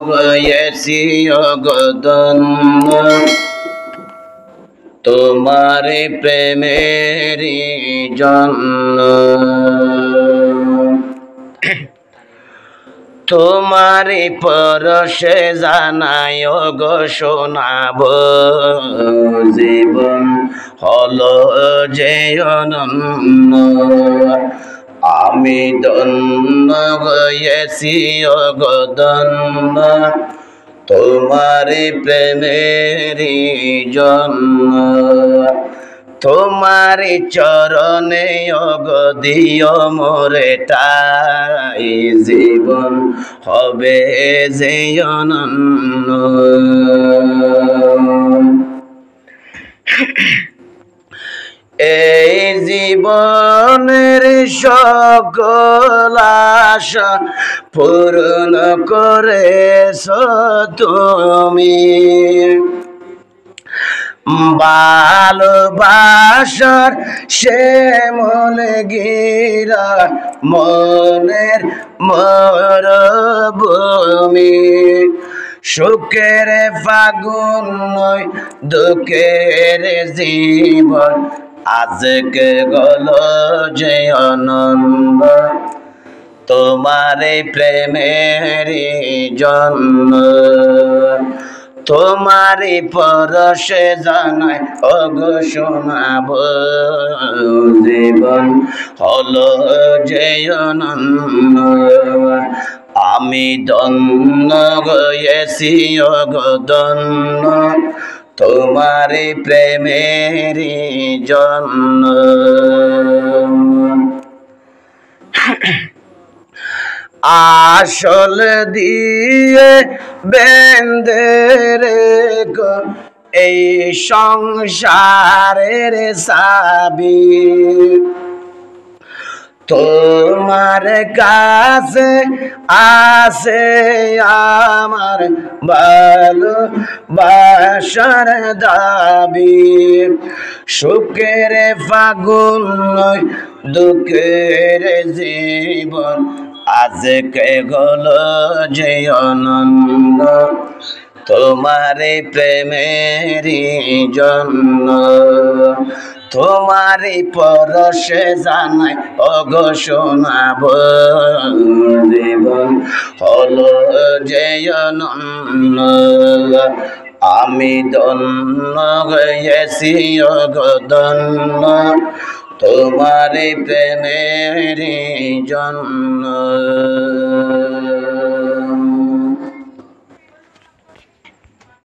গয়েছি অগদন্য তোমার প্রেমের জন্য, তোমার পরশে জানায় গো শোনাব জীবন হলো যে অনন্য। আমি ধন্য হয়েছি অগদন্য তোমার প্রেমের জন্য, তোমার চরণে অগদিও মোরে ঠাই জীবন হবে যে অনন্য। এই জীবনের সকল আশা পূর্ণ করেছ তুমি, ভালোবাসার শ্যামল গিরা মনের মরভূমি, সুখের ফাগুন নয় দুঃখের জীবন আজকে গেল যে অনন্য। তোমার প্রেমের জন্য, তোমার পরশে জানায় ওগো শোনাব জীবন হলো যে অনন্য। আমি ধন্য হয়েছি অগদন্য তোমার প্রেমের জন্য। আসল দিয়ে বেঁধে রেখো এই সংসারের চাবি, তোমার কাছে আছে আমার ভালোবাসার দাবি, সুখের ফাগুন নয় দুঃখের জীবন আজকে গেল যে অনন্য। তোমার প্রেমের জন্য, তোমার পরশে জানাই ওগো শোনাব জীবন হলো যে অনন্য। আমি ধন্য হয়েছি অগদন্য তোমার প্রেমের জন্য।